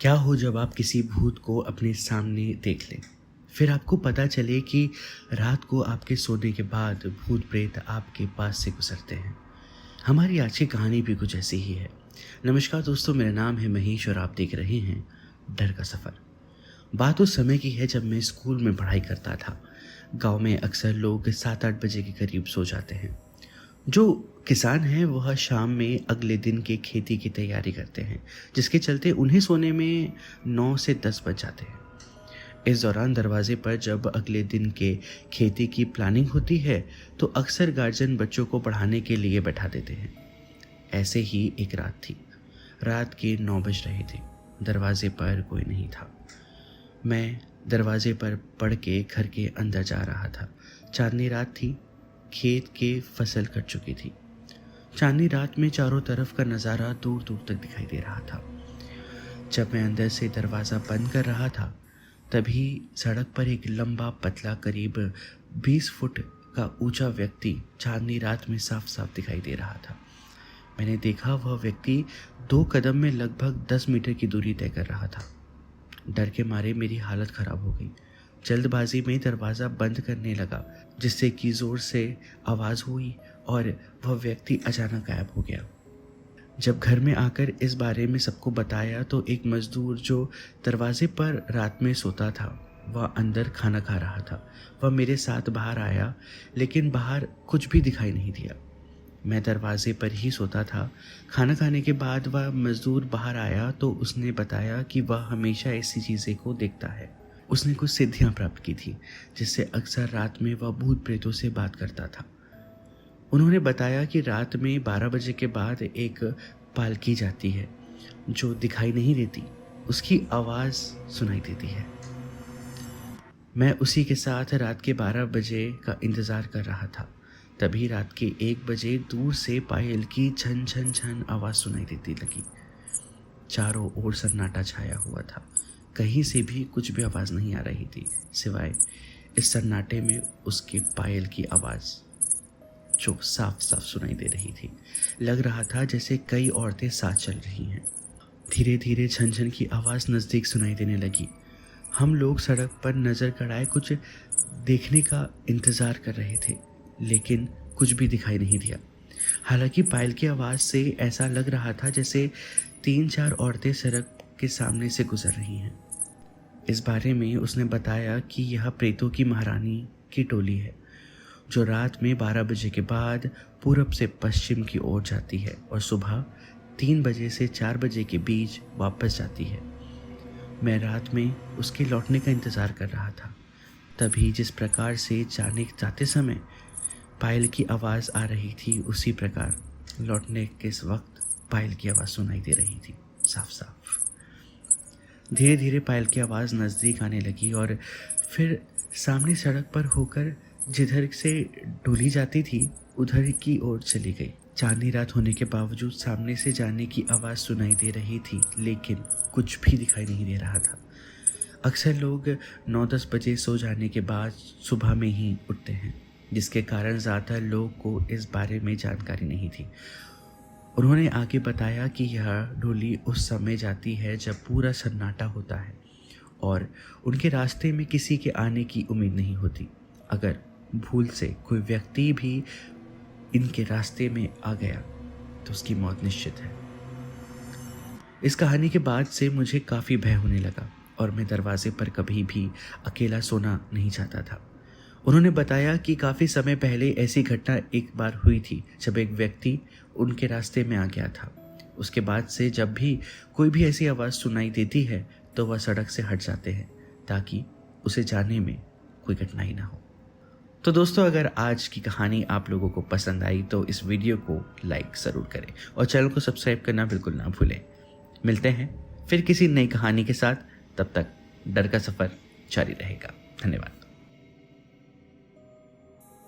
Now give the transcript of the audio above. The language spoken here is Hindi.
क्या हो जब आप किसी भूत को अपने सामने देख लें, फिर आपको पता चले कि रात को आपके सोने के बाद भूत प्रेत आपके पास से गुजरते हैं। हमारी आज की कहानी भी कुछ ऐसी ही है। नमस्कार दोस्तों, मेरा नाम है महेश और आप देख रहे हैं डर का सफ़र। बात उस समय की है जब मैं स्कूल में पढ़ाई करता था। गांव में अक्सर लोग 7-8 बजे के करीब सो जाते हैं। जो किसान हैं वह शाम में अगले दिन के खेती की तैयारी करते हैं, जिसके चलते उन्हें सोने में 9 से 10 बज जाते हैं। इस दौरान दरवाजे पर जब अगले दिन के खेती की प्लानिंग होती है तो अक्सर गार्जियन बच्चों को पढ़ाने के लिए बैठा देते हैं। ऐसे ही एक रात थी। रात के 9 बज रहे थे। दरवाजे पर कोई नहीं था। मैं दरवाजे पर पढ़ के घर के अंदर जा रहा था। चांदनी रात थी। खेत के फसल कट चुकी थी। चांदनी रात में चारों तरफ का नज़ारा दूर दूर तक दिखाई दे रहा था। जब मैं अंदर से दरवाज़ा बंद कर रहा था तभी सड़क पर एक लंबा पतला करीब 20 फुट का ऊंचा व्यक्ति चांदनी रात में साफ साफ दिखाई दे रहा था। मैंने देखा वह व्यक्ति 2 कदम में लगभग 10 मीटर की दूरी तय कर रहा था। डर के मारे मेरी हालत ख़राब हो गई। जल्दबाजी में दरवाज़ा बंद करने लगा, जिससे कि ज़ोर से आवाज़ हुई और वह व्यक्ति अचानक गायब हो गया। जब घर में आकर इस बारे में सबको बताया तो एक मज़दूर जो दरवाजे पर रात में सोता था वह अंदर खाना खा रहा था। वह मेरे साथ बाहर आया, लेकिन बाहर कुछ भी दिखाई नहीं दिया। मैं दरवाजे पर ही सोता था। खाना खाने के बाद वह मज़दूर बाहर आया तो उसने बताया कि वह हमेशा ऐसी चीज़ें को देखता है। उसने कुछ सिद्धियां प्राप्त की थी, जिससे अक्सर रात में वह भूत प्रेतों से बात करता था। उन्होंने बताया कि रात में 12 बजे के बाद एक पालकी जाती है जो दिखाई नहीं देती, उसकी आवाज़ सुनाई देती है। मैं उसी के साथ रात के 12 बजे का इंतज़ार कर रहा था। तभी रात के 1 बजे दूर से पायल की झन झन झन आवाज़ सुनाई देती लगी। चारों ओर सन्नाटा छाया हुआ था। कहीं से भी कुछ भी आवाज़ नहीं आ रही थी, सिवाय इस सन्नाटे में उसके पायल की आवाज़ जो साफ साफ सुनाई दे रही थी। लग रहा था जैसे कई औरतें साथ चल रही हैं। धीरे धीरे झनझन की आवाज़ नज़दीक सुनाई देने लगी। हम लोग सड़क पर नज़र गड़ाए कुछ देखने का इंतज़ार कर रहे थे, लेकिन कुछ भी दिखाई नहीं दिया। हालांकि पायल की आवाज़ से ऐसा लग रहा था जैसे 3-4 औरतें सड़क के सामने से गुजर रही हैं। इस बारे में उसने बताया कि यह प्रेतों की महारानी की टोली है, जो रात में 12 बजे के बाद पूरब से पश्चिम की ओर जाती है और सुबह 3 बजे से 4 बजे के बीच वापस जाती है। मैं रात में उसके लौटने का इंतज़ार कर रहा था। तभी जिस प्रकार से जाते समय पायल की आवाज़ आ रही थी, उसी प्रकार लौटने के वक्त पायल की आवाज़ सुनाई दे रही थी, साफ साफ। धीरे धीरे पायल की आवाज़ नज़दीक आने लगी और फिर सामने सड़क पर होकर जिधर से डोली जाती थी उधर की ओर चली गई। चांदनी रात होने के बावजूद सामने से जाने की आवाज़ सुनाई दे रही थी, लेकिन कुछ भी दिखाई नहीं दे रहा था। अक्सर लोग 9-10 बजे सो जाने के बाद सुबह में ही उठते हैं, जिसके कारण ज़्यादातर लोगों को इस बारे में जानकारी नहीं थी। उन्होंने आगे बताया कि यह डोली उस समय जाती है जब पूरा सन्नाटा होता है और उनके रास्ते में किसी के आने की उम्मीद नहीं होती। अगर भूल से कोई व्यक्ति भी इनके रास्ते में आ गया तो उसकी मौत निश्चित है। इस कहानी के बाद से मुझे काफ़ी भय होने लगा और मैं दरवाजे पर कभी भी अकेला सोना नहीं चाहता था। उन्होंने बताया कि काफ़ी समय पहले ऐसी घटना एक बार हुई थी जब एक व्यक्ति उनके रास्ते में आ गया था। उसके बाद से जब भी कोई भी ऐसी आवाज़ सुनाई देती है तो वह सड़क से हट जाते हैं, ताकि उसे जाने में कोई कठिनाई ना हो। तो दोस्तों, अगर आज की कहानी आप लोगों को पसंद आई तो इस वीडियो को लाइक ज़रूर करें और चैनल को सब्सक्राइब करना बिल्कुल ना भूलें। मिलते हैं फिर किसी नई कहानी के साथ। तब तक डर का सफ़र जारी रहेगा। धन्यवाद।